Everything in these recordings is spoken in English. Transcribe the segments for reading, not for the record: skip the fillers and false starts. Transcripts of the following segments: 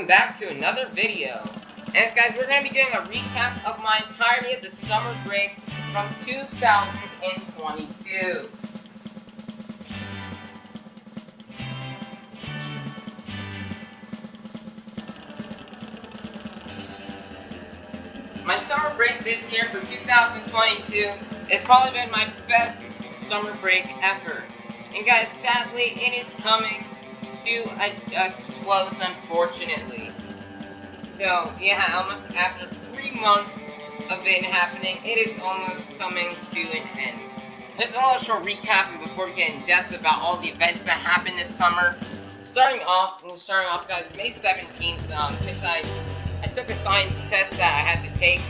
welcome back to another video. And guys, we're going to be doing a recap of my entirety of the summer break from 2022. My summer break this year for 2022 has probably been my best summer break ever. And guys, sadly, it is coming to a close, unfortunately. So, yeah, almost after 3 months of it happening, it is almost coming to an end. This is a little short recap before we get in depth about all the events that happened this summer. Starting off, guys, May 17th, since I took a science test that I had to take,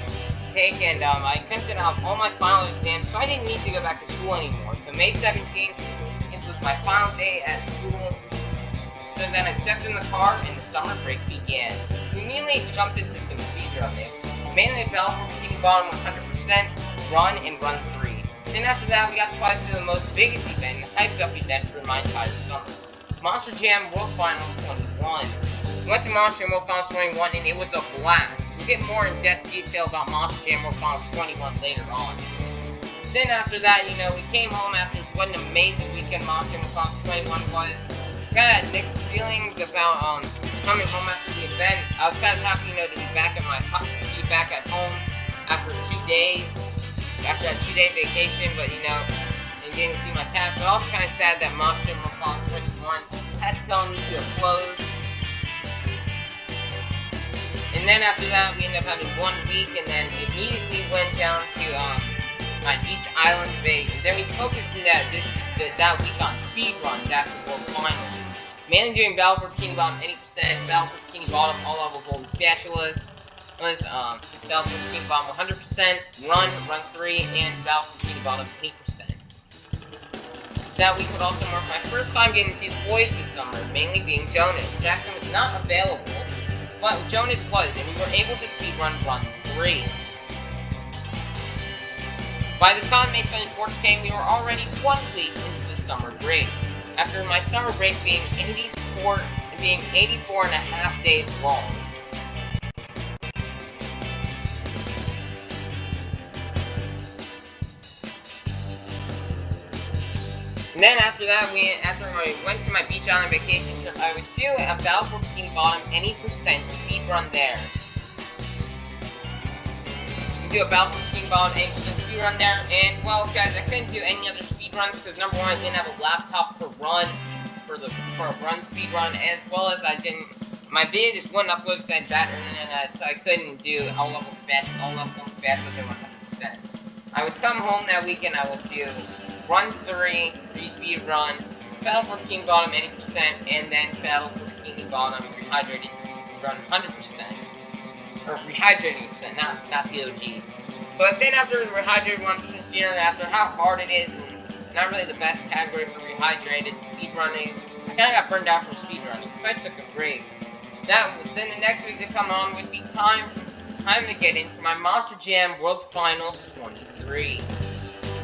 and I exempted out all my final exams, so I didn't need to go back to school anymore. So May 17th, it was my final day at school. So then I stepped in the car and the summer break began. We immediately jumped into some speedrunning. Mainly Battlefield Bikini Bottom 100%, Run, and Run 3. Then after that, we got to fight to the most biggest event, the hyped up event for my entire summer. Monster Jam World Finals 21. We went to Monster Jam World Finals 21 and it was a blast. We'll get more in-depth detail about Monster Jam World Finals 21 later on. Then after that, we came home after what an amazing weekend Monster Jam World Finals 21 was. Got mixed feelings about coming home after the event. I was kind of happy, to be back at home after 2 days, after that 2-day vacation, but and getting to see my cat. But also kind of sad that Monster Jam World Finals 21 had to come to a close. And then after that, we ended up having 1 week, and then immediately went down to my beach island base. Then we focused that week on speedruns after World Finals. Mainly doing Battlefield Bikini Bottom 80%, Battlefield Bikini Bottom all-level Golden Spatulas, Battlefield Bikini Bottom 100%, Run 3, and Battlefield Bikini Bottom 8%. That week would also mark my first time getting to see the boys this summer, mainly being Jonas. Jackson was not available, but Jonas was, and we were able to speedrun Run 3. By the time May 24th came, we were already 1 week into the summer break. After my summer break being 84 and a half days long. And then after that, after I went to my beach island vacation, I would do a Battlefield Bikini Bottom 80% speedrun there. Do a Battlefield Bikini Bottom 80% speedrun there, and well, guys, I couldn't do any other speedruns because number one, I didn't have a laptop for a run speedrun, as well as my video just wouldn't upload because I had bad internet, so I couldn't do all-level spatulas at 100%. I would come home that weekend, I would do Run 3, speed run, Battlefield Bikini Bottom 80%, and then Battlefield Bikini Bottom rehydrated run 100%. Or rehydrating percent, not POG. But then after rehydrated 1% speedrun, after how hard it is, and not really the best category for rehydrated speedrunning, I kind of got burned out from speedrunning, so I took a break. Then the next week to come on would be time to get into my Monster Jam World Finals 23.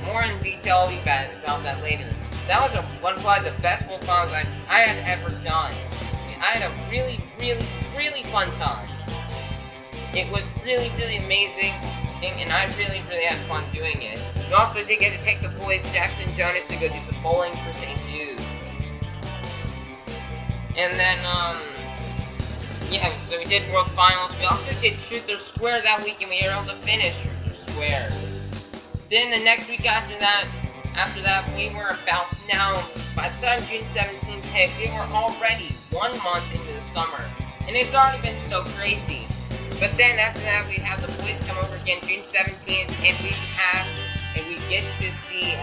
More in detail about that later. That was probably the best World Finals I had ever done. I had a really, really, really fun time. It was really, really amazing, and I really, really had fun doing it. We also did get to take the boys, Jackson and Jonas, to go do some bowling for St. Jude. And then, yeah, so we did World Finals. We also did Truth or Square that week, and we were able to finish Truth or Square. Then the next week after that, we were about now, by the time June 17th hit, we were already 1 month into the summer. And it's already been so crazy. But then after that, we have the boys come over again June 17th, and we get to see,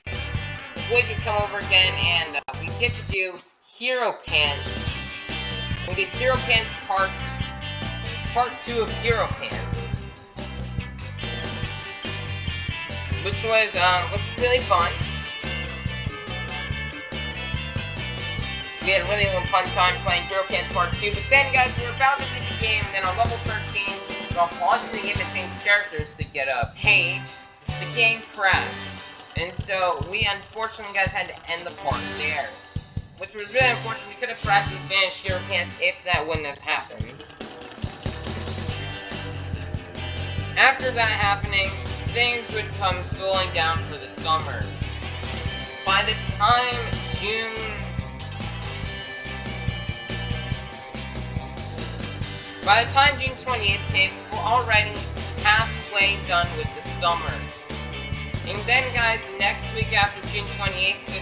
the boys would come over again, and we get to do Hero Pants. We did Hero Pants part 2 of Hero Pants. Which was really fun. We had a really fun time playing Hero Pants Part 2, but then, guys, we were about to beat the game, and then on level 13, while pausing the game to change characters to get a page, the game crashed. And so, we unfortunately, guys, had to end the part there. which was really unfortunate. We could have practically finished Hero Pants if that wouldn't have happened. After that happening, things would come slowing down for the summer. By the time June 28th came, we were already halfway done with the summer. And then, guys, next week after June 28th, the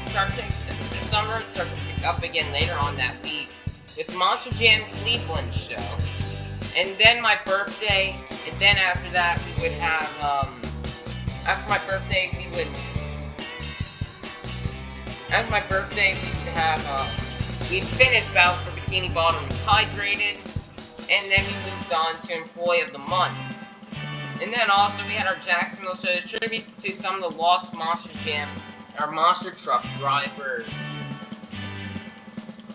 summer would start to pick up again later on that week with Monster Jam Cleveland show. And then my birthday, and then after that we would have, after my birthday we would have, we'd finish Battle for Bikini Bottom Hydrated, and then we moved on to Employee of the Month. And then also we had our Jacksonville show, tributes to some of the lost Monster Jam, our monster truck drivers.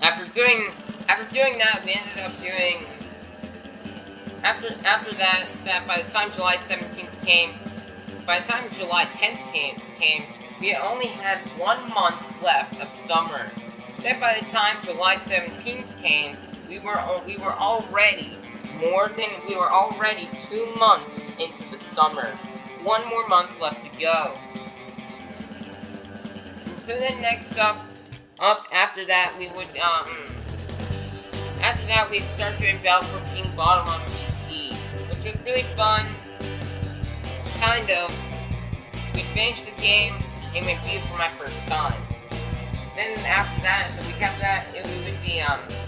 After doing that, we ended up doing, after that by the time July 17th came, by the time July 10th came, we only had 1 month left of summer. Then by the time July 17th came, we were already 2 months into the summer. 1 more month left to go. And so then next up after that we would we'd start doing Battle for Bikini Bottom on PC, which was really fun. Kind of. We finished the game and we beat it for my first time. Then after that, the week after that, we would be,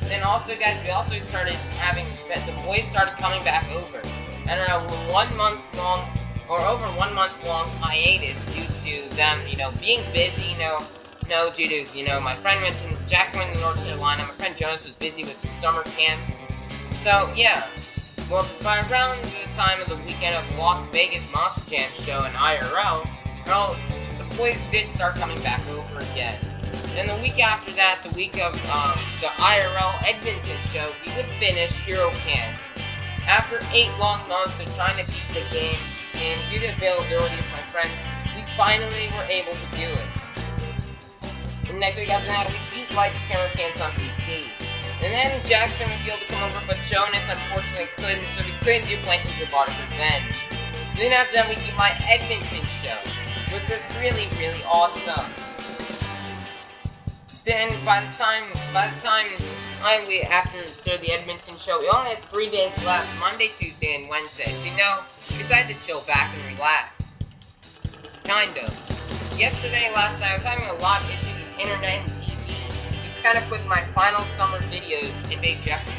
then also, guys, we also started having, the boys started coming back over. And over 1 month long hiatus due to them, being busy, due to, my friend went to Jacksonville, North Carolina. My friend Jonas was busy with some summer camps. So, yeah. Well, by around the time of the weekend of Las Vegas Monster Jam show and IRL, well, the boys did start coming back over again. Then the week after that, the week of the IRL Edmonton show, we would finish Hero Pants. After 8 long months of trying to beat the game, and due to availability of my friends, we finally were able to do it. The next week after that, we beat Lights, Camera, Pants on PC. And then Jackson would be able to come over, but Jonas unfortunately couldn't, so we couldn't do Blanket Robotic Revenge. And then after that, we did my Edmonton show, which was really, really awesome. Then by the time after the Edmonton show, we only had 3 days left, Monday, Tuesday, and Wednesday. So, we decided to chill back and relax. Kind of. Last night, I was having a lot of issues with internet and TV, which kind of put my final summer videos in big jeopardy. I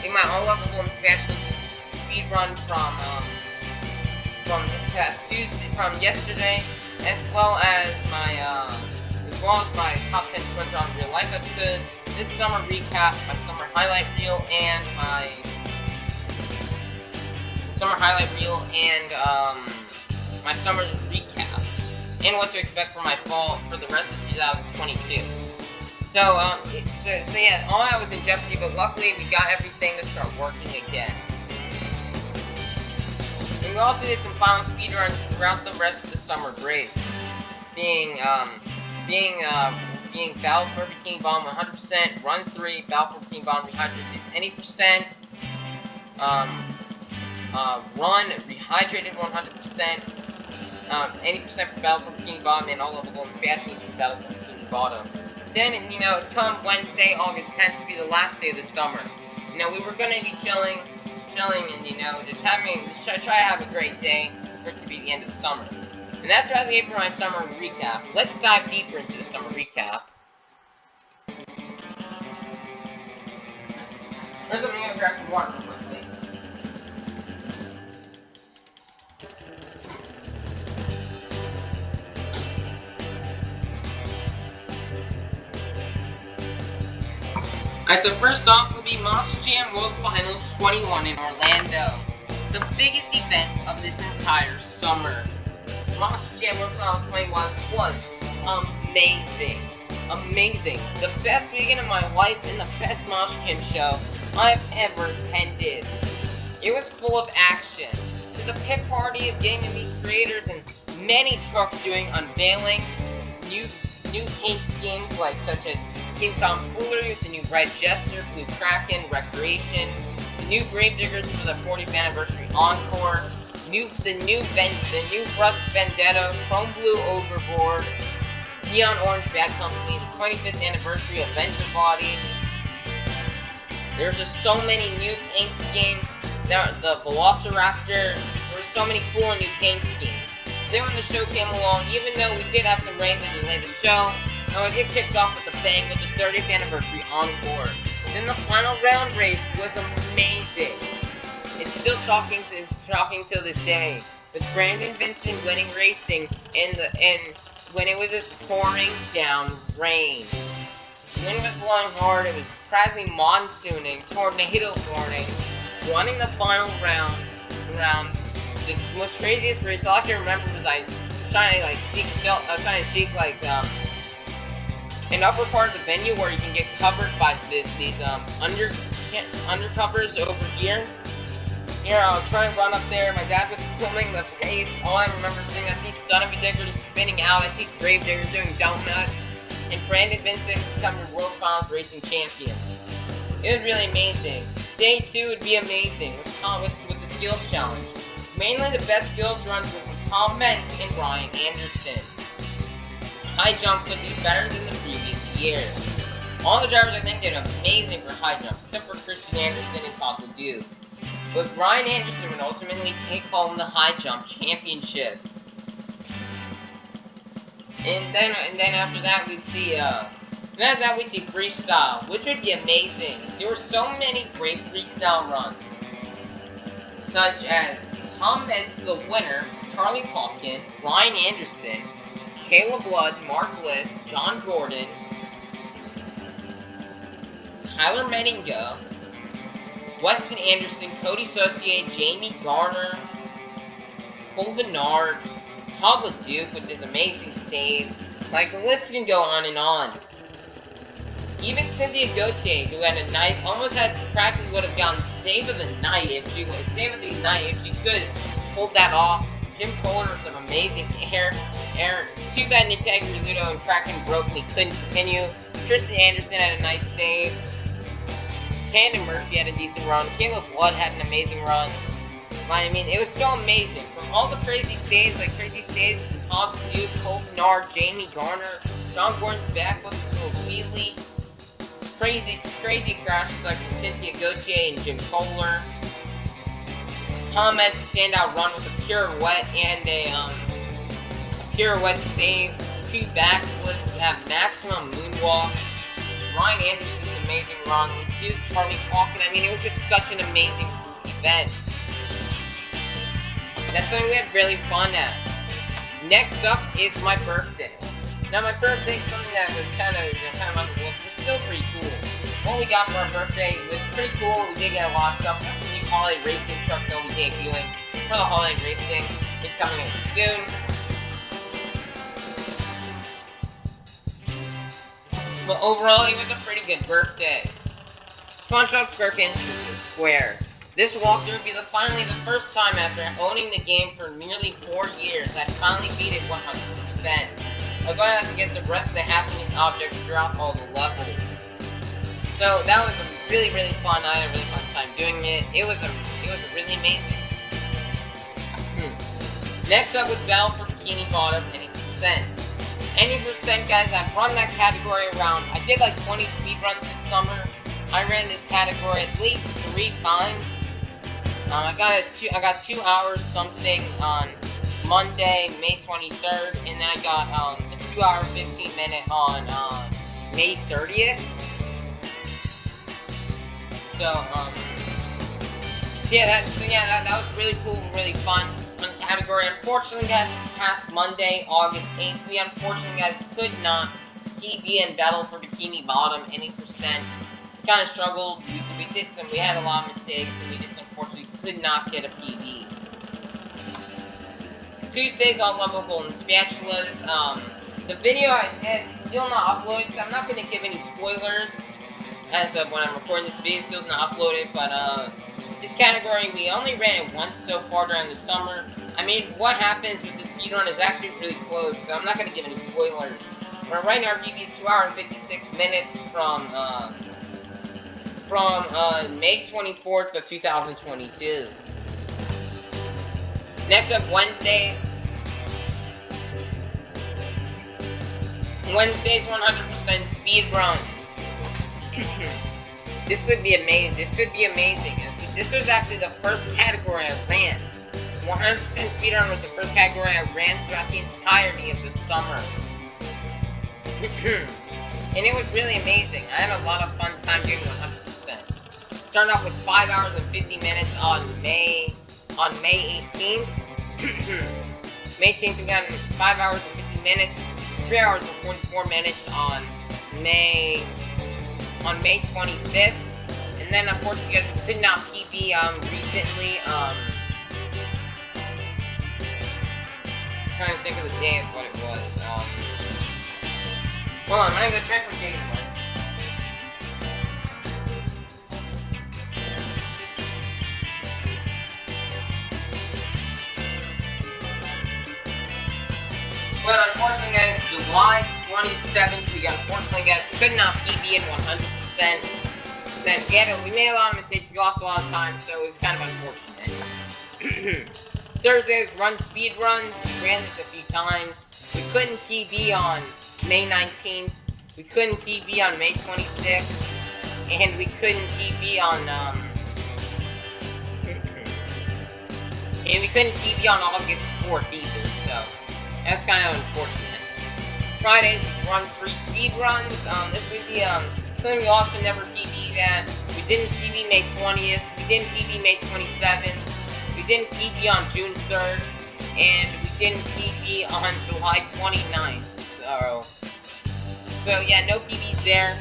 think my all-lovable and spatula speedrun from this past Tuesday, from yesterday, as well as my top 10 sprint on real life episodes, this summer recap, my summer highlight reel, and my summer recap, and what to expect for my fall for the rest of 2022. So yeah, all that was in jeopardy, but luckily we got everything to start working again. And we also did some final speedruns throughout the rest of the summer break, being Battle for Bikini Bottom 100%, Run 3, Battle for Bikini Bottom Rehydrated any percent, Run Rehydrated 100%, 80% for Battle for Bikini Bottom, and all lovable and spatulas for Battle for Bikini Bottom. Then, come Wednesday, August 10th, to be the last day of the summer. We were gonna be chilling, and just try to have a great day for it to be the end of the summer. And that's about it for my summer recap. Let's dive deeper into the summer recap. First, I'm gonna grab some water quickly. Alright, so first off will be Monster Jam World Finals 21 in Orlando. The biggest event of this entire summer. Monster Jam World Finals 21 was amazing. Amazing. The best weekend of my life and the best Monster Jam show I've ever attended. It was full of action. With a pit party of getting to meet creators and many trucks doing unveilings, new paint schemes such as Team Tomfoolery with the new Red Jester, Blue Kraken, Recreation, new Gravediggers for the 40th Anniversary Encore, the new Rust Vendetta, Chrome Blue Overboard, Neon Orange Bad Company, the 25th Anniversary Avenger Body. There's just so many new paint schemes. The Velociraptor, there were so many cool new paint schemes. Then when the show came along, even though we did have some rain that delayed the show, it did kicked off with a bang with the 30th Anniversary Encore. Then the final round race was amazing. It's still shocking till this day. With Brandon Vincent winning racing and when it was just pouring down rain. The wind was blowing hard, it was practically monsooning, tornado warning. Running the final round, the most craziest race all I can remember was I was trying to seek an upper part of the venue where you can get covered by these undercovers over here. Here, I was trying to run up there, my dad was filming the race. All I remember seeing, I see Son of a Digger just spinning out, I see Gravedigger doing donuts, and Brandon Vincent becoming World Finals Racing Champion. It was really amazing. Day 2 would be amazing with the skills challenge. Mainly the best skills runs were from Tom Mentz and Ryan Anderson. High jump would be better than the previous year. All the drivers I think did amazing for high jump, except for Christian Anderson and Taco Duke. But Ryan Anderson would ultimately take home the high jump championship. And then after that we'd see freestyle, which would be amazing. There were so many great freestyle runs, such as Tom Mentz, the winner, Charlie Popkin, Ryan Anderson, Caleb Blood, Mark Bliss, John Gordon, Tyler Menninga, Weston Anderson, Cody Saucier, Jamie Garner, Cole Bernard, Todd LeDuc with his amazing saves. Like, the list can go on and on. Even Cynthia Gauthier, who had a knife, practically would have gotten save of the night if she could have pulled that off. Jim Kohler, some amazing air. Too bad Nick Aguiludo and Kraken broke and he couldn't continue. Tristan Anderson had a nice save. Camden Murphy had a decent run. Caleb Blood had an amazing run. I mean, it was so amazing. From all the crazy saves from Todd Duke, Cole Bernard, Jamie Garner, John Gordon's backflip to a wheelie, crazy crashes like from Cynthia Gauthier and Jim Kohler. Tom Mentz a standout run with a pirouette and a pirouette save, 2 backflips at maximum moonwalk. Ryan Anderson's amazing run, the Duke, Charlie Falcon. I mean, it was just such an amazing event. That's something we had really fun at. Next up is my birthday. Now, my birthday is something that was kind of underlooked, but still pretty cool. What we got for our birthday was pretty cool. We did get a lot of stuff. That's some new holiday racing trucks that we'll be debuting for the holiday racing. It's coming out soon. But overall, it was a pretty good birthday. SpongeBob SquarePants Square. This walkthrough would be finally the first time after owning the game for nearly 4 years that I finally beat it 100%. I'm going to have to get the rest of the happiness objects throughout all the levels. So that was really fun. I had a really fun time doing it. It was really amazing. Next up was Battle for Bikini Bottom, 80%. 80%, guys, I've run that category around. I did like 20 speedruns this summer. I ran this category at least 3 times. I got 2 hours something on Monday, May 23rd, and then I got a 2 hour 15 minute on May 30th. So that was really cool, really fun category. Unfortunately, guys, this past Monday, August 8th, we unfortunately, guys, could not be in Battle for Bikini Bottom 80%. We kind of struggled. We had a lot of mistakes, and we just unfortunately could not get a PB. Tuesdays, all level golden spatulas. The video is still not uploaded, so I'm not going to give any spoilers as of when I'm recording this video. Still not uploaded, but this category, we only ran it once so far during the summer. I mean, what happens with the speedrun is actually really close, so I'm not going to give any spoilers. right now our PB is 2 hours and 56 minutes from May 24th of 2022. Next up, Wednesdays 100% speed runs. This would be amazing. This would be amazing. This was actually the first category I ran. 100% speedrun was the first category I ran throughout the entirety of the summer. And it was really amazing. I had a lot of fun time doing 100%. Started off with 5 hours and 50 minutes on May 18th. May 18th we got 5 hours and 50 minutes, 3 hours and 44 minutes on May 25th. And then unfortunately we could not PB recently. Trying to think of the day of what it was. Hold on, I'm gonna check what day it was. Well, unfortunately, guys, July 27th, we unfortunately, guys, could not PB in 100%. We made a lot of mistakes, we lost a lot of time, so it was kind of unfortunate. Thursdays, run speed runs. We ran this a few times. We couldn't PB on May 19th. We couldn't PB on May 26th. And we couldn't PB on, and we couldn't PB on August 4th either, so that's kind of unfortunate. Fridays, we run 3 speed runs. This would be, something we also never PB'd at. We didn't PB May 20th. We didn't PB May 27th. We didn't PB on June 3rd, and we didn't PB on July 29th, so yeah, no PBs there.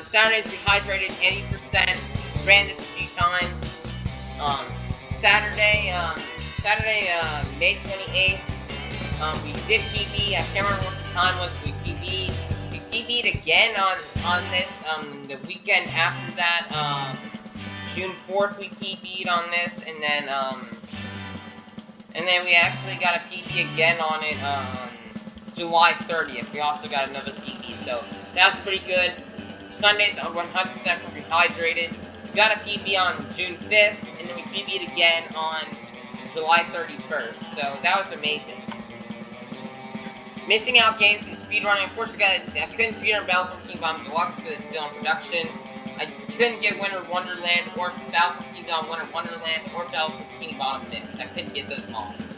Saturdays, we hydrated 80%, ran this a few times. Saturday, May 28th, we did PB, I can't remember what the time was, we PB'd again on this, the weekend after that, June 4th we PB'd on this, and then we actually got a PB again on it on July 30th. We also got another PB, so that was pretty good. Sundays are 100% rehydrated. We got a PB on June 5th, and then we PB'd again on July 31st, so that was amazing. Missing out games from speedrunning. Of course, I couldn't speedrun Battle for King Bomb Deluxe, so it's still in production. I couldn't get Winter Wonderland, or Battle for King Bomb Winter Wonderland, or Battle for Bikini Bottom Mix. I couldn't get those mods.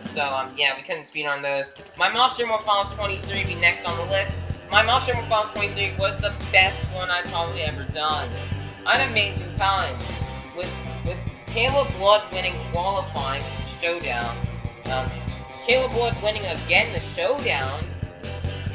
So, yeah, we couldn't speedrun those. My Monster More Finals 23 will be next on the list. My Monster More Finals 23 was the best one I've probably ever done. I had an amazing time. With Caleb Blood winning qualifying for the showdown. Caleb Blood winning again the showdown.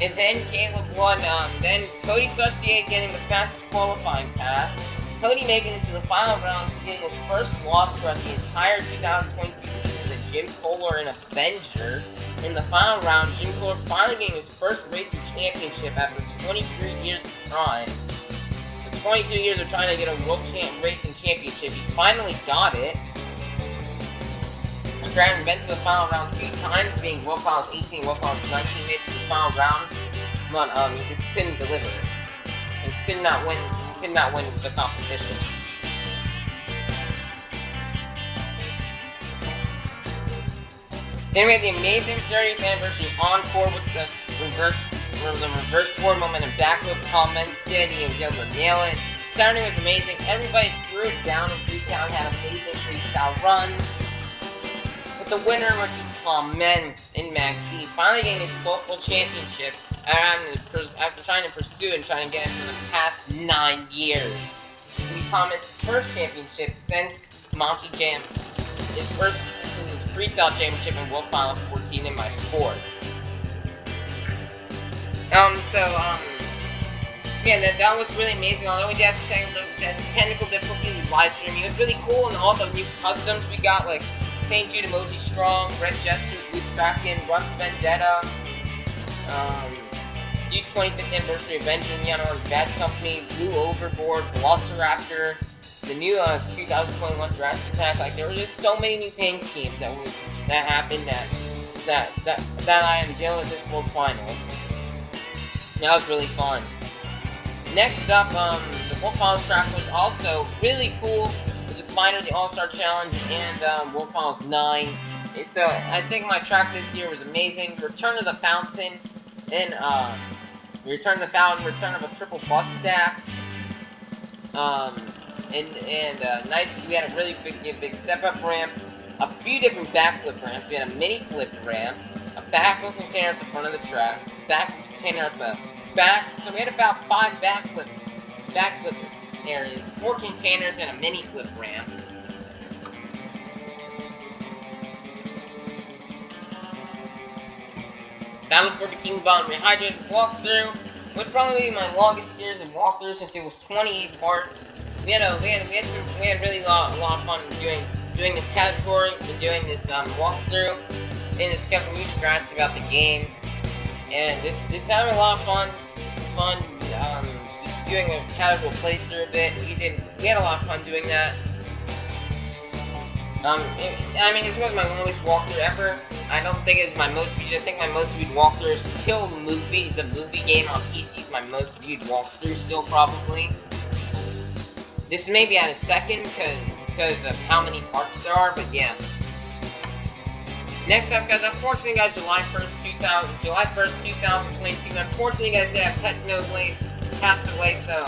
And then Caleb won, then Cody Saucier getting the fastest qualifying pass. Cody making it to the final round, getting his first loss throughout the entire 2022 season to Jim Kohler and Avenger. In the final round, Jim Kohler finally getting his first racing championship after 23 years of trying. For 22 years of trying to get a World Racing Championship, he finally got it. After having been to the final round 2 times, being World Finals 18, World Finals 19, made it to the final round, but he just couldn't deliver. And could not win the competition. Then we had the amazing 30th anniversary encore with the reverse forward momentum backflip. Paul Menstead, he was able to nail it. Saturday was amazing. Everybody threw it down in freestyle and had amazing freestyle runs. But the winner would be Tom Mentz in Max D, finally getting his local championship after trying to pursue and trying to get it for the past 9 years. It would be Tom Mentz's first championship since Monster Jam, since his freestyle championship in World Finals 14 in my sport. Yeah, that was really amazing. Although we did have technical difficulties with live streaming, it was really cool, and all the new customs we got, like St. Jude Emoji Strong, Red Jester, Blue Kraken, Rust Vendetta, new 25th Anniversary Avenger, Neon Orange Bad Company, Blue Overboard, Velociraptor, the new 2021 Jurassic Attack. Like, there were just so many new paying schemes that happened that I am dealing with this World Finals. That was really fun. Next up, the Wolf Falls track was also really cool. It was a Finder the All-Star Challenge and Wolf Falls 9. So I think my track this year was amazing. Return of the Fountain, and Return of the Fountain, Return of a Triple Bus Stack. Nice. We had a really big step-up ramp, a few different backflip ramps. We had a mini flip ramp, a backflip container at the front of the track, backflip container at the back. So we had about 5 backflip areas, 4 containers, and a mini flip ramp. Battle for Bikini Bottom Rehydrated walkthrough would probably be my longest series of walkthroughs since it was 28 parts. We had really a lot of fun doing this category and doing this walkthrough, and discovering new strats about the game. And this had a lot of fun. Just doing a casual playthrough a bit. We had a lot of fun doing that. This was my longest walkthrough ever. I don't think it was my most viewed. I think my most viewed walkthrough is still the movie game on PC is my most viewed walkthrough still, probably. This may be at a second because of how many parts there are, but yeah. Next up, guys, unfortunately, guys, July 1st, 2022, unfortunately, guys, did have Technoblade pass away, so,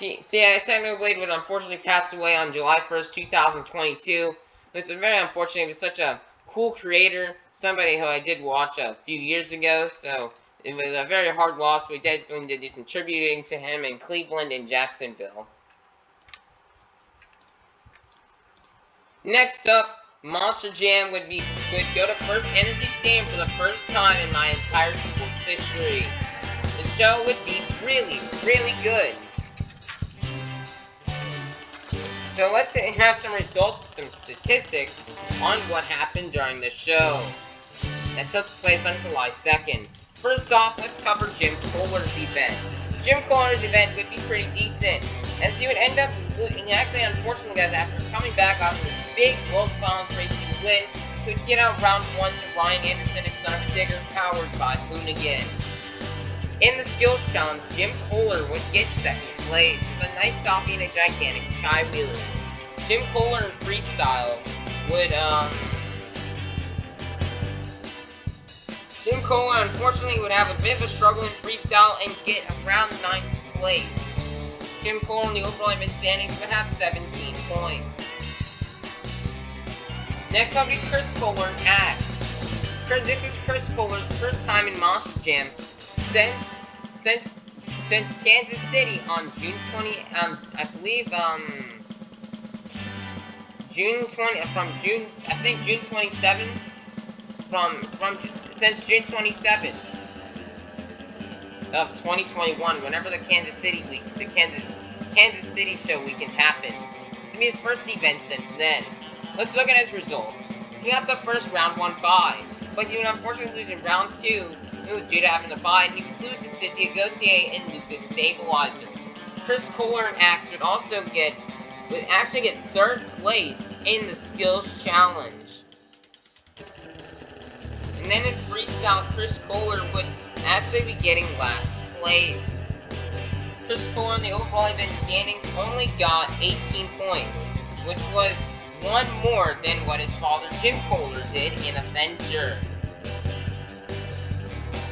Technoblade would unfortunately pass away on July 1st, 2022. It's very unfortunate. He was such a cool creator, somebody who I did watch a few years ago, so it was a very hard loss. We definitely did do some tributing to him in Cleveland and Jacksonville. Next up, Monster Jam would go to First Energy Stadium for the first time in my entire sports history. The show would be really, really good. So let's have some results, some statistics on what happened during the show that took place on July 2nd. First off, let's cover Jim Kohler's event. Jim Kohler's event would be pretty decent, as he would end up, actually unfortunately guys, after coming back after his big World Finals racing win, he would get out round 1 to Ryan Anderson and Son of a Digger, powered by Hoonigan. In the skills challenge, Jim Kohler would get second place with a nice stop being a gigantic sky wheeler. Jim Kohler in freestyle would, Jim Kohler unfortunately would have a bit of a struggle in freestyle and get around 9th place. Jim Kohler in the overall event standings would have 17 points. Next up would be Chris Kohler in Axe. This was Chris Kohler's first time in Monster Jam since Kansas City on June 20, I believe, June 27th, since June 27th of 2021, whenever the Kansas City show weekend happened. This will be his first event since then. Let's look at his results. He got the first round 1 bye, but he would unfortunately lose in round 2 due to having the bye, and he would lose to Cynthia Gauthier and Lucas Stabilizer. Chris Kohler and Axe would actually get 3rd place in the skills challenge. And then in freestyle, Chris Kohler would actually be getting last place. Chris Kohler in the overall event standings only got 18 points, which was 1 more than what his father Jim Kohler did in Avenger.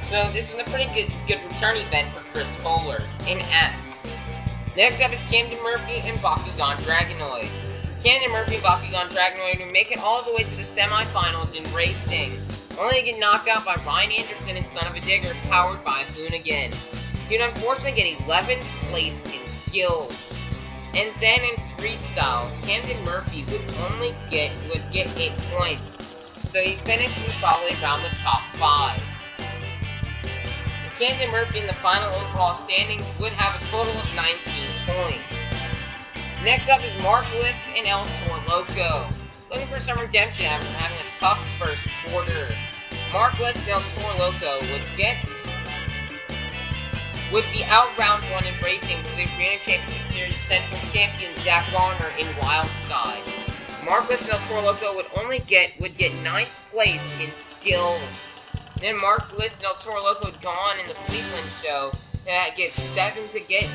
So this was a pretty good return event for Chris Kohler in X. Next up is Camden Murphy and Bakugan Dragonoid. Camden Murphy and Bakugan Dragonoid would make it all the way to the semifinals in racing, only to get knocked out by Ryan Anderson and Son of a Digger, powered by Hoonigan. He would unfortunately get 11th place in skills. And then in freestyle, Camden Murphy would get 8 points, so he finished probably around the top 5. Camden Murphy in the final overall standings would have a total of 19 points. Next up is Mark List and El Toro Loco. Looking for some redemption after having a tough first quarter. Mark List and El Toro Loco would be out round 1 in racing to the Arena Championship Series Central Champion Zach Garner in Wildside. Mark List and El Toro Loco would get 9th place in skills. Then Mark Bliss and El Toro Loco would go on in the Cleveland show to get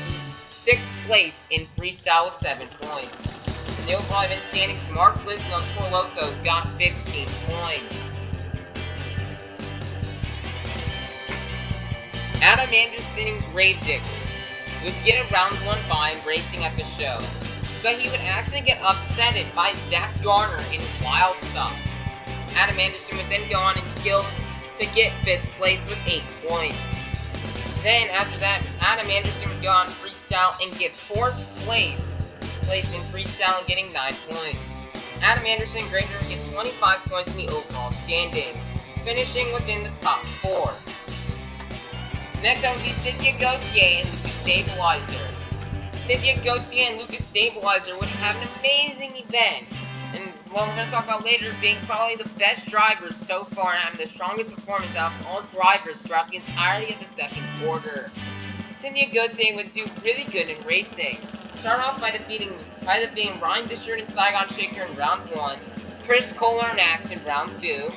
6th place in freestyle with 7 points. In the overall event standings, Mark Bliss and El Toro Loco got 15 points. Adam Anderson and Gravedigger would get a round 1 bye in racing at the show, but he would actually get upsetted by Zach Garner in Wild Side. Adam Anderson would then go on in skills to get 5th place with 8 points. Then after that, Adam Anderson would go on freestyle and get 4th place in freestyle and getting 9 points. Adam Anderson and Gravedigger would get 25 points in the overall standings, finishing within the top 4. Next up would be Cynthia Gauthier and Lucas Stabilizer. Cynthia Gauthier and Lucas Stabilizer would have an amazing event, and what we're going to talk about later being probably the best drivers so far and having the strongest performance out of all drivers throughout the entirety of the second quarter. Cynthia Gauthier would do really good in racing. Start off by defeating Ryan Dishart and Saigon Shaker in round 1, Chris Kohler and Axe in round 2,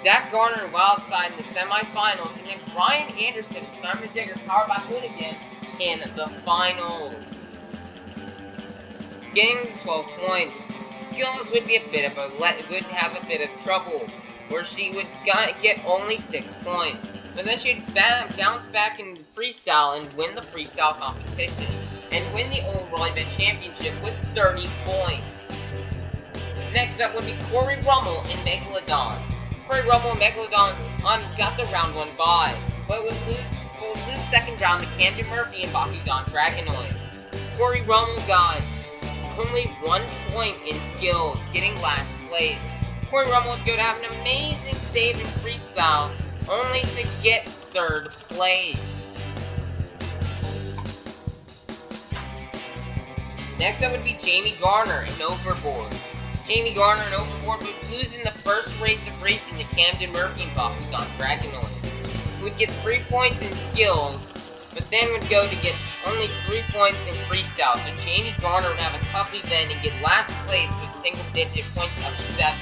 Zach Garner and Wildside in the semifinals, and then Ryan Anderson and Simon Digger powered by Hoonigan in the finals, getting 12 points. Skills would have a bit of trouble, where she would get only 6 points, but then she'd bounce back in freestyle and win the freestyle competition, and win the overall event championship with 30 points. Next up would be Corey Rummel and Megalodon. Corey Rummel and Megalodon got the round 1 bye, but would lose second round to Camden Murphy and Bakugan Dragonoid. Corey Rummel got only 1 point in skills, getting last place. Corey Rummel would go to have an amazing save in freestyle, only to get 3rd place. Next up would be Jamie Garner and Overboard. Jamie Garner and Overboard would lose in the first race of racing to Camden Murphy and Bakugan Dragonoid, who would get 3 points in skills, but then would go to get only 3 points in freestyle, so Jamie Garner would have a tough event and get last place with single-digit points of 7.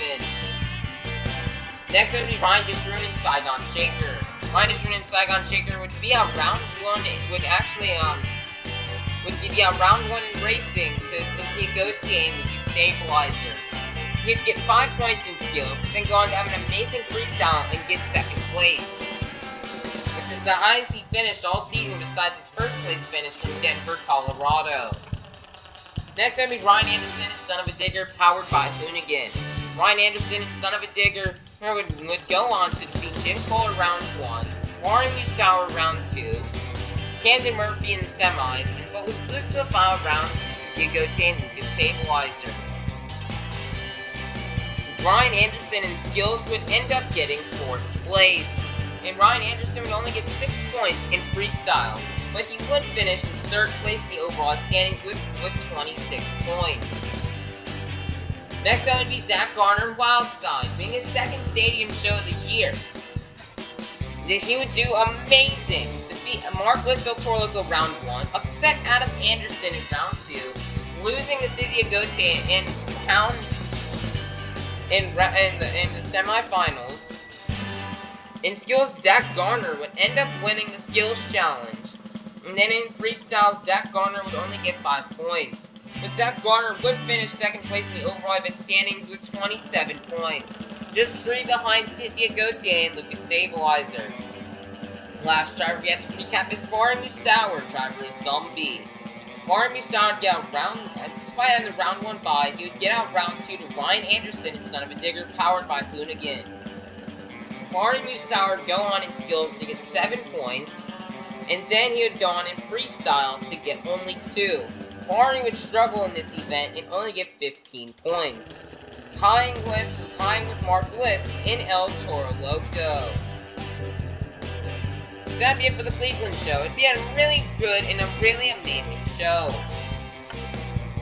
Next would be Ryan Dishart and Saigon Shaker. Ryan Dishart and Saigon Shaker would be a round 1, would be a round 1 in racing to Cynthia Gauthier and Lucas Stabilizer. He'd get 5 points in skill, then go on to have an amazing freestyle and get 2nd place, which is the highest he finished all season besides his 1st place finish from Denver, Colorado. Next would be Ryan Anderson and Son of a Digger, powered by Hoonigan. Ryan Anderson and Son of a Digger would go on to defeat Jim Kohler round 1, Warren Musauer round 2, Camden Murphy in the semis, but would lose the final round to Cynthia Gauthier and Lucas Stabilizer. Ryan Anderson in skills would end up getting 4th place, and Ryan Anderson would only get 6 points in freestyle, but he would finish in 3rd place in the overall standings with 26 points. Next up would be Zach Garner and Wildside, being his 2nd stadium show of the year. He would do amazing. Defeat Mark Bliss El Toro Loco round 1, upset Adam Anderson in round 2, losing to Cynthia Gauthier in the semifinals. In skills, Zach Garner would end up winning the skills challenge. And then in freestyle, Zach Garner would only get 5 points. But Zach Garner would finish 2nd place in the overall event standings with 27 points, just 3 behind Cynthia Gauthier and Lucas Stabilizer. Last driver we have to recap is Warren Musauer, driver of Zombie. Warren Musauer would get out despite having the round 1 bye, he would get out round 2 to Ryan Anderson and Son of a Digger, powered by Hoonigan. Warren Musauer would go on in skills to get 7 points, and then he would go on in freestyle to get only 2. Barney would struggle in this event and only get 15 points, tying with Mark Bliss in El Toro Loco. So that'd be it for the Cleveland show. It'd be a really good and a really amazing show.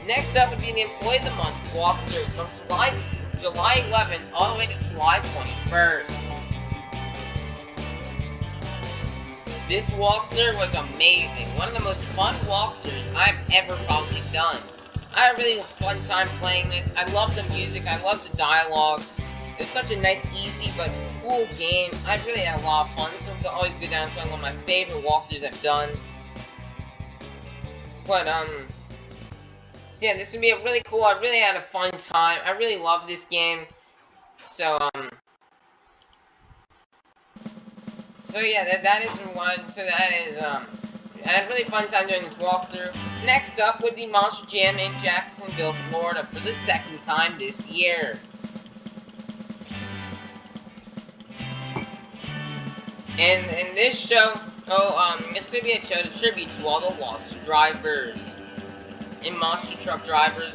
Next up would be the Employee of the Month walkthrough from July 11th all the way to July 21st. This walkthrough was amazing. One of the most fun walkthroughs I've ever probably done. I had a really fun time playing this. I love the music. I love the dialogue. It's such a nice, easy, but cool game. I really had a lot of fun. This one's always good down. It's one of my favorite walkthroughs I've done. But, so yeah, this would be a really cool. I really had a fun time. I really love this game. So, so yeah, that is one. So that is, I had a really fun time doing this walkthrough. Next up would be Monster Jam in Jacksonville, Florida, for the second time this year. And in this show, it's gonna be a show to tribute to all the lost drivers and monster truck drivers.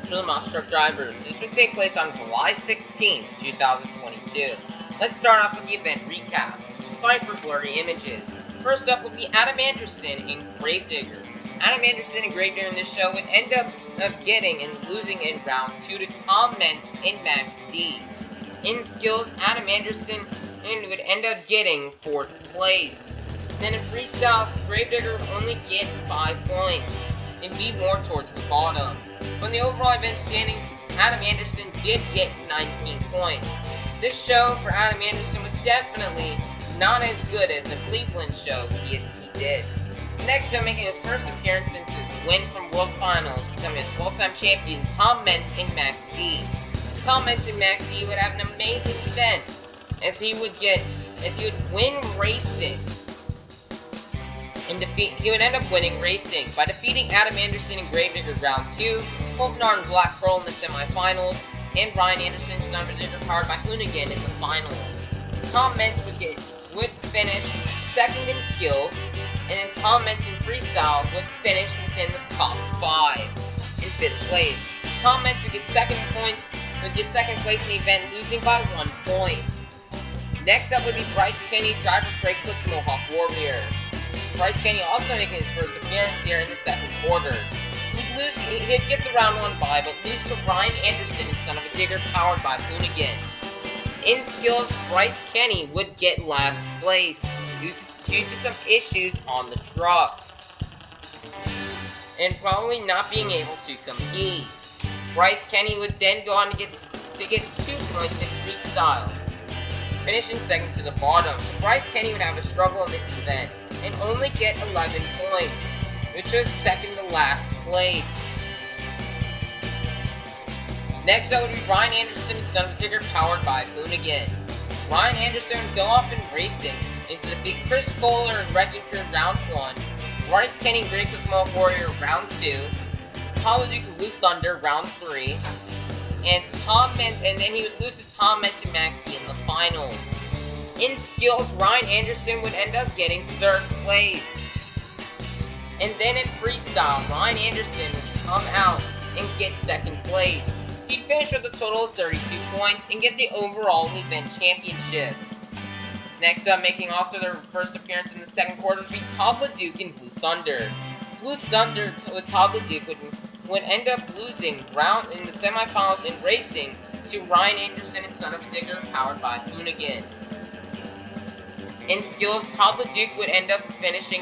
For the monster truck drivers, this would take place on July 16th, 2022. Let's start off with the event recap. Sorry for blurry images. First up would be Adam Anderson in Gravedigger. Adam Anderson and Gravedigger in this show would end up getting and losing in round 2 to Tom Mentz in Max D. In skills, Adam Anderson would end up getting 4th place. Then in freestyle, Gravedigger would only get 5 points and be more towards the bottom. From the overall event standings, Adam Anderson did get 19 points. This show for Adam Anderson was definitely not as good as the Cleveland show he did. Next up, making his first appearance since his win from World Finals, becoming his 12-time champion, Tom Mentz in Max D. Tom Mentz in Max D would have an amazing event, as he would win racing. He would end up winning racing by defeating Adam Anderson in Gravedigger round 2, Wolfnard and Black Pearl in the semifinals, and Brian Anderson, son of a nigger, powered by Hoonigan in the finals. Tom Mentz would finish second in skills, and then Tom Mentz in freestyle would finish within the top 5 in 5th place. Tom Mentz would get second place in the event, losing by 1 point. Next up would be Bryce Kenny, driver for Eclipse Mohawk Warrior. Bryce Kenny also making his first appearance here in the second quarter. He'd get the round 1 bye, but lose to Ryan Anderson and Son of a Digger, powered by Hoonigan. In skills, Bryce Kenny would get last place due to some issues on the truck, and probably not being able to compete. Bryce Kenny would then go on to get 2 points in freestyle, finishing second to the bottom. So Bryce Kenny would have a struggle in this event and only get 11 points, which was second to last place. Next up would be Ryan Anderson and Son of a Digger, powered by Hoonigan. Ryan Anderson would go off in racing into the big Chris Kohler and Wrecking Crew round 1, Bryce Kenny and Great Cosmo Warrior round 2, Tom Duke and Blue Thunder round 3, and then he would lose to Tom Mentz and Max D in the finals. In skills, Ryan Anderson would end up getting 3rd place. And then in freestyle, Ryan Anderson would come out and get 2nd place. He'd finish with a total of 32 points and get the overall event championship. Next up, making also their first appearance in the second quarter would be Tabla Duke and Blue Thunder. Blue Thunder with Tabla Duke would end up losing round in the semifinals in racing to Ryan Anderson and Son of a Digger, powered by Hoonigan. In skills, Tabla Duke would end up finishing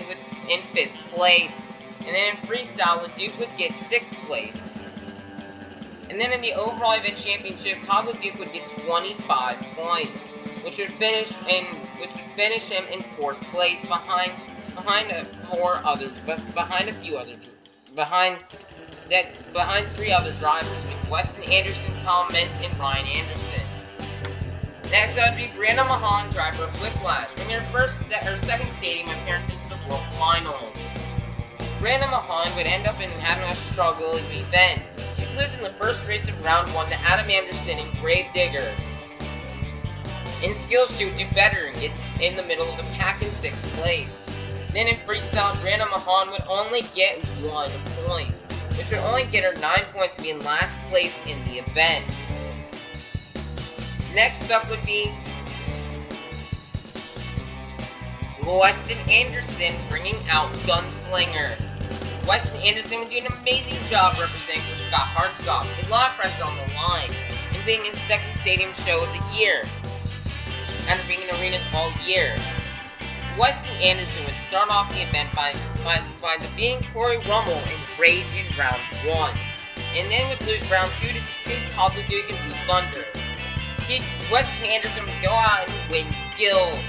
in 5th place. And then in freestyle, Duke would get 6th place. And then in the overall event championship, Tabla Duke would get 25 points, which would finish him in 4th place behind 3 other drivers, with Weston Anderson, Tom Mentz, and Ryan Anderson. Next up would be Brianna Mahan, driver of Whiplash, making her second stadium appearance since the World Finals. Brianna Mahan would end up having a struggle in the event. She would lose in the first race of round 1 to Adam Anderson and Gravedigger. In skills, she would do better and get in the middle of the pack in 6th place. Then in freestyle, Brianna Mahan would only get 1 point, which would only get her 9 points to be in last place in the event. Next up would be Weston Anderson bringing out Gunslinger. Weston Anderson would do an amazing job representing for Scott Hartsock, a lot of pressure on the line, and being his second stadium show of the year, after being in arenas all year. Weston Anderson would start off the event by defeating Corey Rummel in Rage in round 1, and then would lose round 2 to Tabla Duke and Blue Thunder. Weston Anderson would go out and win skills.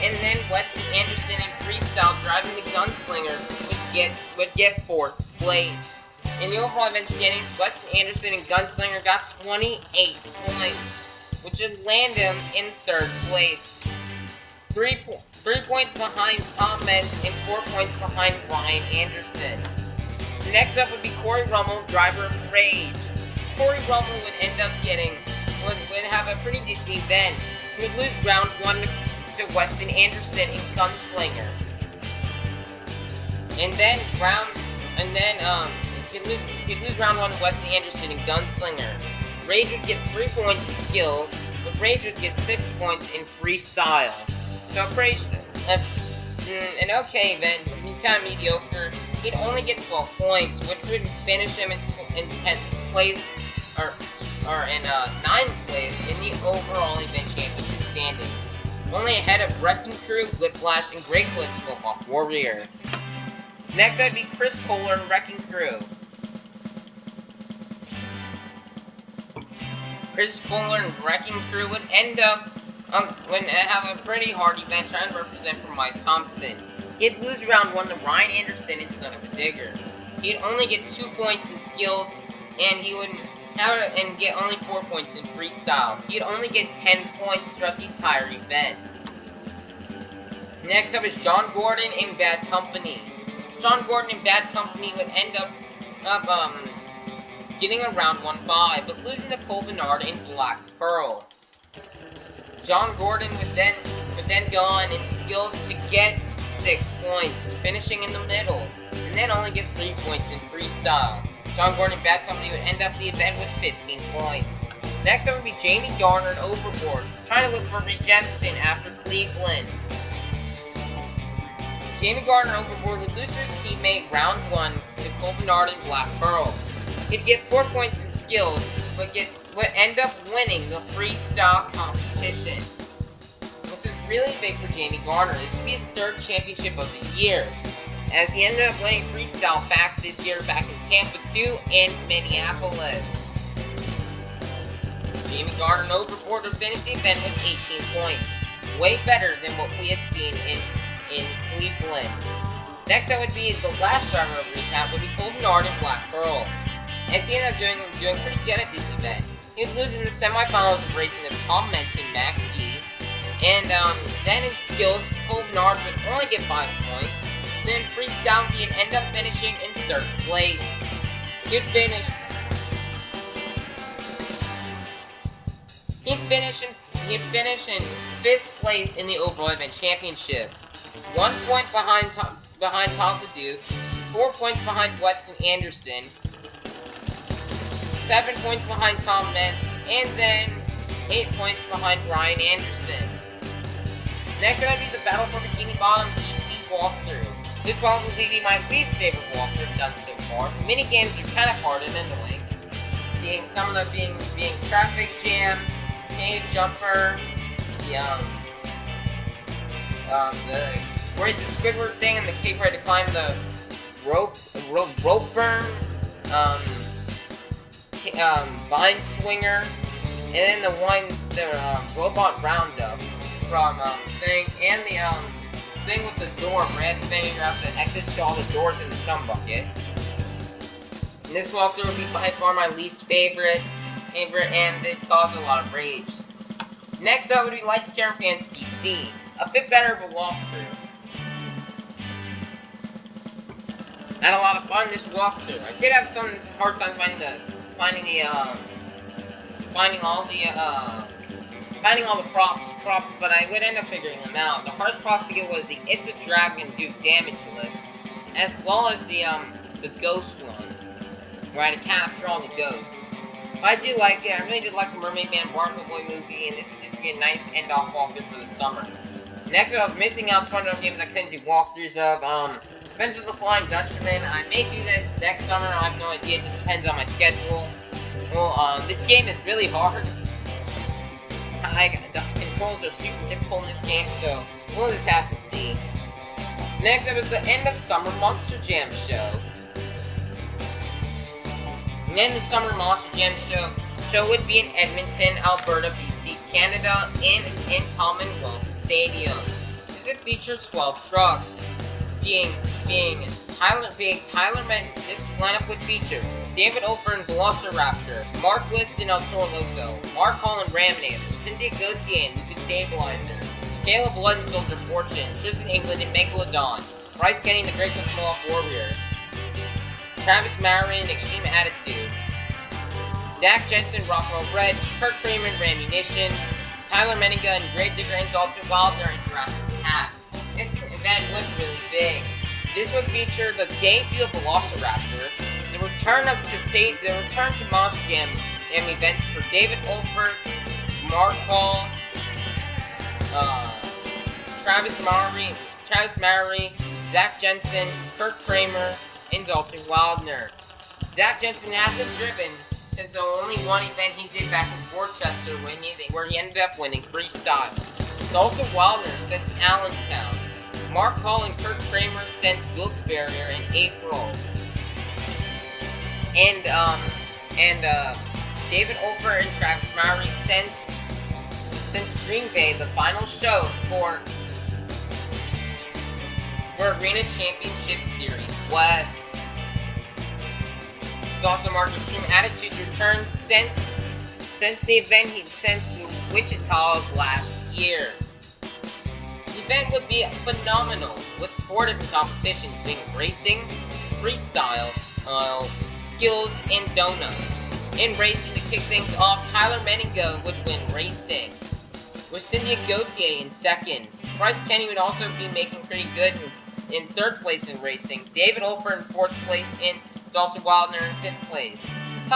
And then Weston Anderson in freestyle driving the gunslinger would get 4th place. In the overall event standings, Weston Anderson and Gunslinger got 28 points, which would land him in 3rd place. 3 points behind Tom Mentz and 4 points behind Ryan Anderson. Next up would be Corey Rummel, driver of Rage. Corey Rummel would have a pretty decent event. He would lose round 1 to Weston Anderson in Gunslinger. He'd lose round 1 to Weston Anderson in Gunslinger. Rage would get 3 points in skills, but Rage would get 6 points in freestyle. So Rage, an okay event, kind of mediocre. He'd only get 12 points, which would finish him in 10th place, or in 9th place in the overall event championship standings. Only ahead of Wrecking Crew, Whiplash, and Great Glitch Slowpoke Warrior. Next would be Chris Kohler and Wrecking Crew. Chris Kohler and Wrecking Crew would end up have a pretty hard event trying to represent for Mike Thompson. He'd lose round 1 to Ryan Anderson and Son of a Digger. He'd only get 2 points in skills, and he would get only 4 points in freestyle. He'd only get 10 points throughout the entire event. Next up is John Gordon and Bad Company. John Gordon and Bad Company would end up getting a round 1 bye, but losing to Cole Bernard and Black Pearl. John Gordon would then go on in skills to get 6 points, finishing in the middle, and then only get 3 points in freestyle. John Gordon and Bad Company would end up the event with 15 points. Next up would be Jamie Garner and Overboard, trying to look for redemption after Cleveland. Jamie Garner and Overboard would lose to his teammate round 1 to Cole Bernard and Black Pearl. He'd get 4 points in skills, but would end up winning the freestyle competition. This is really big for Jamie Garner. This would be his 3rd championship of the year, as he ended up winning freestyle back this year back in Tampa 2 and Minneapolis. Jamie Garner and Overboard would finish the event with 18 points, way better than what we had seen in Cleveland. Next up would be the last driver of recap would be Cole Bernard and Black Pearl, as he ended up doing pretty good at this event. He would lose in the semifinals of racing to Tom Mentz and Max D, and then in skills, Cole Bernard would only get 5 points. Then freestyle, he'd end up finishing in 3rd place. He'd finish in 5th place in the overall event championship. 1 point behind Tom Leduc, 4 points behind Weston Anderson, 7 points behind Tom Mentz, and then 8 points behind Ryan Anderson. Next up would be the Battle for Bikini Bottom PC walkthrough. This will probably be my least favorite walkthrough I've done so far. Mini games are kind of hard and annoying. Some of them being Traffic Jam, Cave Jumper, the Squidward thing in the cave where I had to climb the rope burn, Vine Swinger, and then the Robot Roundup from thing, and the thing with the door where I had to figure out the exits to all the doors in the chum bucket. And this walkthrough would be by far my least favorite, and it caused a lot of rage. Next up would be Light Scare Fans PC, a bit better of a walkthrough. I had a lot of fun this walkthrough. I did have some hard time finding all the props, but I would end up figuring them out. The hardest prop to get was the It's a Dragon Do Damage list, as well as the ghost one, where I had to capture all the ghosts. But I do like it. I really did like the Mermaid Man Barnacle Boy movie, and this would just be a nice end-off walkthrough for the summer. Next up, missing out SpongeBob games I couldn't do walkthroughs of. Adventures of the Flying Dutchman. I may do this next summer. I have no idea. It just depends on my schedule. Well, this game is really hard. The controls are super difficult in this game, so we'll just have to see. Next up is the end of Summer Monster Jam show. And then the Summer Monster Jam show would be in Edmonton, Alberta, BC Canada in Commonwealth Stadium. This would feature 12 trucks, being Tyler. This lineup would feature David Ofer and Velociraptor, Mark List and El Toro Loco, Mark Hall and Raminator, Cynthia Gauthier and Lucas Stabilizer, Caleb Blood and Soldier Fortune, Tristan England and Megalodon, Bryce Kenny and the Great Cook Mohawk Warrior, Travis Marin and Extreme Attitude, Zach Jensen, Rockwell Red, Kurt Kramer and Rammunition, Tyler Menninga and Gravedigger and Dalton Wilder and Jurassic Attack. This event was really big. This would feature the debut of Velociraptor, the return to Moss Jam events for David Olpert, Mark Hall, Travis Maury, Zach Jensen, Kurt Kramer, and Dalton Wildner. Zach Jensen hasn't driven since the only one event he did back in Worcester where he ended up winning freestyle. Dalton Wildner since Allentown. Mark Hall and Kurt Kramer since Wilkes-Barre in April. And David Olper and Travis Maury since Green Bay, the final show for Arena Championship Series West. It's also marked Extreme Attitude's return since Wichita of last year. The event would be phenomenal with 4 different competitions being racing, freestyle, skills, and donuts. In racing, to kick things off, Tyler Menninga would win racing, with Cynthia Gauthier in second. Bryce Kenny would also be making pretty good in third place in racing. David Olfer in fourth place, and Dalton Wildner in fifth place. The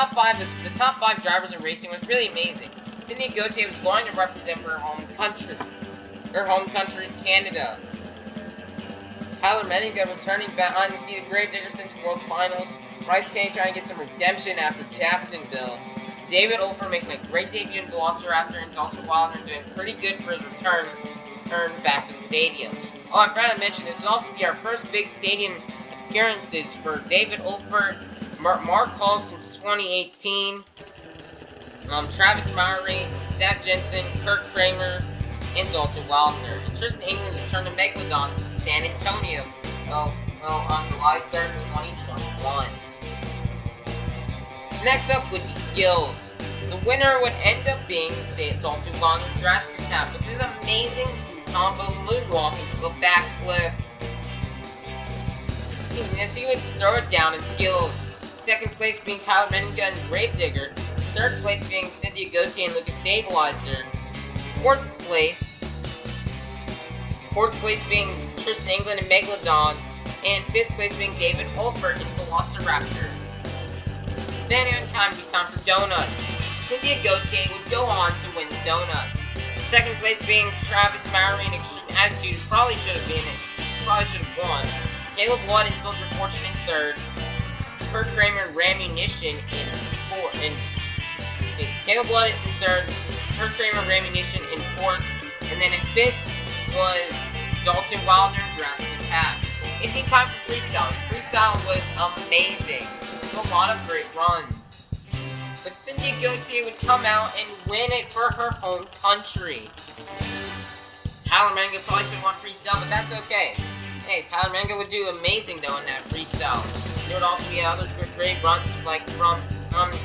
top five drivers in racing was really amazing. Cynthia Gauthier was going to represent for her home country, Canada. Tyler Menninga returning behind the seat of Gravedigger since World Finals. Bryce Kenny trying to get some redemption after Jacksonville. David Olfer making a great debut in Velociraptor, and Dalton Wildner doing pretty good for his return back to the stadiums. Oh, I forgot to mention, this will also be our first big stadium appearances for David Olfer, Mark Hall since 2018, Travis Maury, Zach Jensen, Kurt Kramer, and Dalton Wildner. And Tristan England returned to Megalodon since San Antonio, on July 3rd, 2021. Next up would be skills. The winner would end up being Dalton Wildner Jurassic Attack, which is an amazing combo moonwalk into a backflip. He would throw it down in skills. Second place being Tyler Menninga and Gravedigger. Third place being Cynthia Gauthier and Lucas Stabilizer. Fourth place being Tristan England and Megalodon. And fifth place being David Olpert and Velociraptor. Then it would be time for donuts. Cynthia Gauthier would go on to win the donuts. Second place being Travis Maury and Extreme Attitude, probably should have won. Caleb Blood and Soldier Fortune in third. Kurt Kramer and Rammunition in fourth. Caleb Blood is in third. Kurt Kramer and Rammunition in fourth. And then in fifth was Dalton Wildner and Jurassic Attack. It'd be time for freestyle. Freestyle was amazing. A lot of great runs. But Cynthia Gauthier would come out and win it for her home country. Tyler Menninga probably should have won freestyle, but that's okay. Hey, Tyler Menninga would do amazing though in that freestyle. There would also be other great runs like from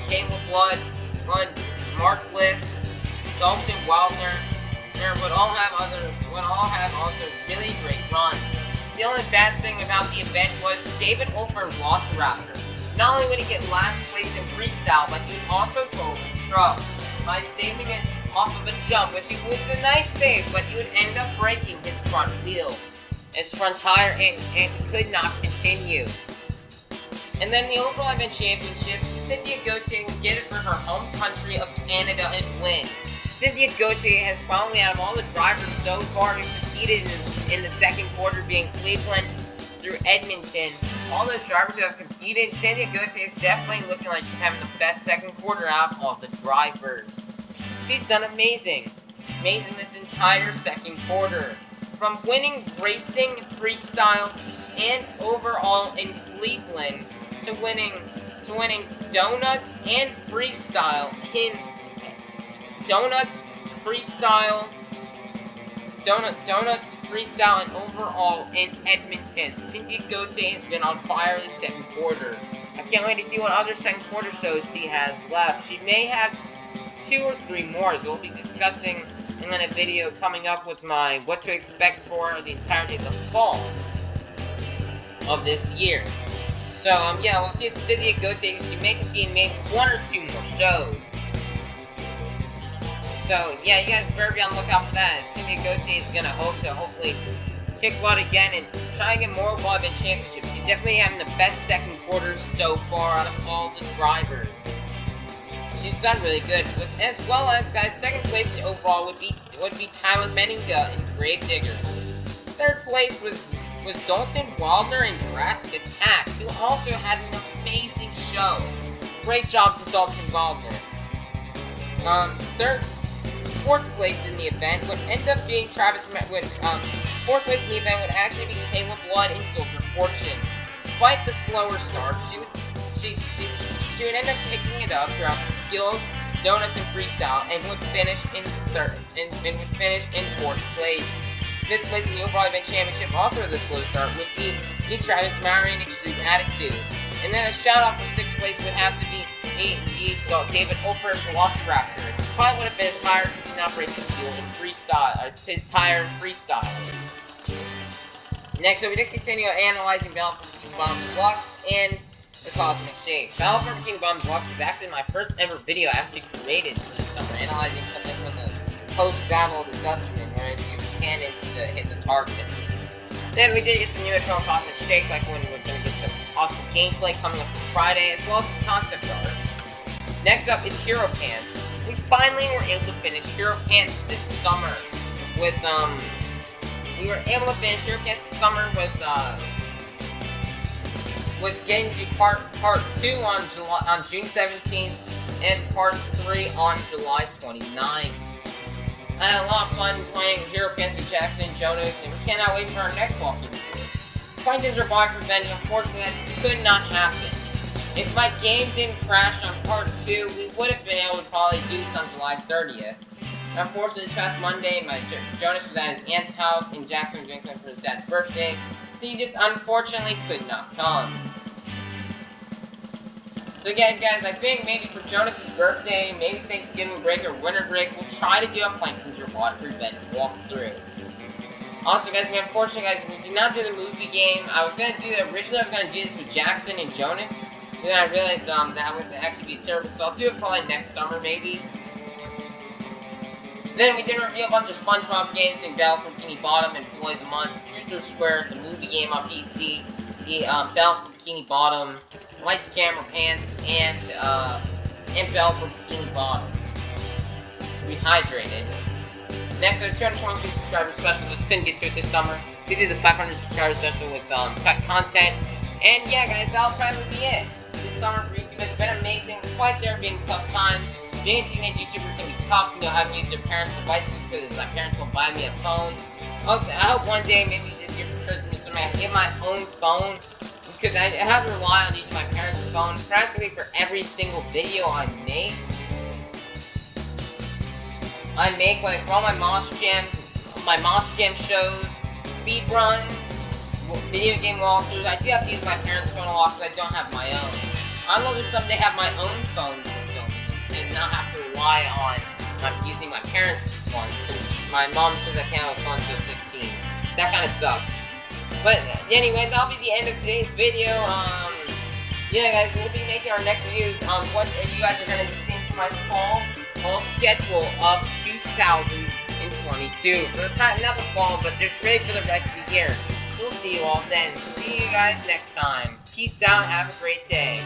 Caleb Blood, Mark List, Dalton Wildner. There would all have also really great runs. The only bad thing about the event was David Olfer and Velociraptor. Not only would he get last place in freestyle, but he would also total his truck by saving it off of a jump, which was a nice save, but he would end up breaking his front wheel, his front tire, and could not continue. And then the overall event championship, Cynthia Gauthier would get it for her home country of Canada and win. Cynthia Gauthier has probably, out of all the drivers so far who competed in the second quarter, being Cleveland through Edmonton, all those drivers who have competed, Cynthia Gauthier is definitely looking like she's having the best second quarter out of all the drivers. She's done amazing this entire second quarter. From winning racing, freestyle, and overall in Cleveland, to winning donuts and freestyle in donuts, freestyle, donuts freestyle, and overall in Edmonton. Cynthia Gote has been on fire this second quarter. I can't wait to see what other second quarter shows she has left. She may have 2 or 3 more, as we'll be discussing in a video coming up with my what to expect for the entirety of the fall of this year. So, yeah, we'll see if Cynthia Gote, she may be maybe 1 or 2 more shows. So, yeah, you guys better be on the lookout for that. Cynthia Gote is going to hopefully kick butt again and try and get more Ball Event Championships. She's definitely having the best second quarters so far out of all the drivers. She's done really good. As well as, guys, second place overall would be Tyler Menninga in Gravedigger. Third place was Dalton Wilder in Jurassic Attack, who also had an amazing show. Great job from Dalton Wilder. Fourth place in the event would end up being fourth place in the event would actually be Caleb Blood in Silver Fortune. Despite the slower start, she would end up picking it up throughout the skills, donuts, and freestyle, and would finish in fourth place. Fifth place in the overall event championship, also with a slow start, would be Travis Murray in Extreme Attitude. And then a shout out for sixth place would have to be David Olper Velociraptor. Probably would have finished higher if he did not break his wheel in freestyle, his tire in freestyle. Next, so we did continue analyzing Battle for Bikini Bottom Deluxe and the Cosmic Shade. Battle for Bikini Bottom Deluxe was actually my first ever video I actually created for this summer, analyzing something from the post-battle of the Dutchman, where you use cannons to hit the targets. Then we did get some new info on Cosmic Shake, like when we were going to get some awesome gameplay coming up Friday, as well as some concept art. Next up is Hero Pants. We finally were able to finish Hero Pants this summer with, we were able to finish Hero Pants this summer with getting to part 2 on June 17th and part 3 on July 29th. I had a lot of fun playing Hero Pants with Jackson and Jonas, and we cannot wait for our next walkthrough. Plankton's Robotic Revenge, unfortunately, that just could not happen. If my game didn't crash on part 2, we would have been able to probably do this on July 30th. And unfortunately, this past Monday, Jonas was at his aunt's house in Jacksonville doing something for his dad's birthday, so he just unfortunately could not come. So again, guys, I think maybe for Jonas' birthday, maybe Thanksgiving break or winter break, we'll try to do a Plankton's Robotic Revenge walkthrough. Also, guys, unfortunately, guys, we did not do the movie game. Originally I was gonna do this with Jackson and Jonas. Then I realized that would actually be terrible, so I'll do it probably next summer, maybe. Then we did review a bunch of SpongeBob games in Battle for Bikini Bottom and Boy of the Month, Truth or Square, the movie game on PC, the Battle for Bikini Bottom, Lights, Camera, Pants, and Battle for Bikini Bottom. Rehydrated. Next, our 220 subscriber special. Just couldn't get to it this summer. We did the 500 subscriber special with cut content. And yeah, guys, that'll probably be it. This summer for YouTube has been amazing, despite there being tough times. Being a teenage YouTuber can be tough, having to use their parents' devices because my parents won't buy me a phone. I hope one day, maybe this year for Christmas, I might get my own phone, because I have to rely on using my parents' phone practically for every single video I make. Like, for all my Moss Jam shows, speed runs, video game walkthroughs. I do have to use my parents' phone a lot because I don't have my own. I'd love to someday have my own phone for filming and not have to rely on using my parents' one, since my mom says I can't have a phone until 16. That kind of sucks. But anyway, that'll be the end of today's video. Yeah, guys, we'll be making our next video on what you guys are going to be seeing for my fall schedule of 2022. Not the fall, but just ready for the rest of the year. We'll see you all then. See you guys next time. Peace out. Have a great day.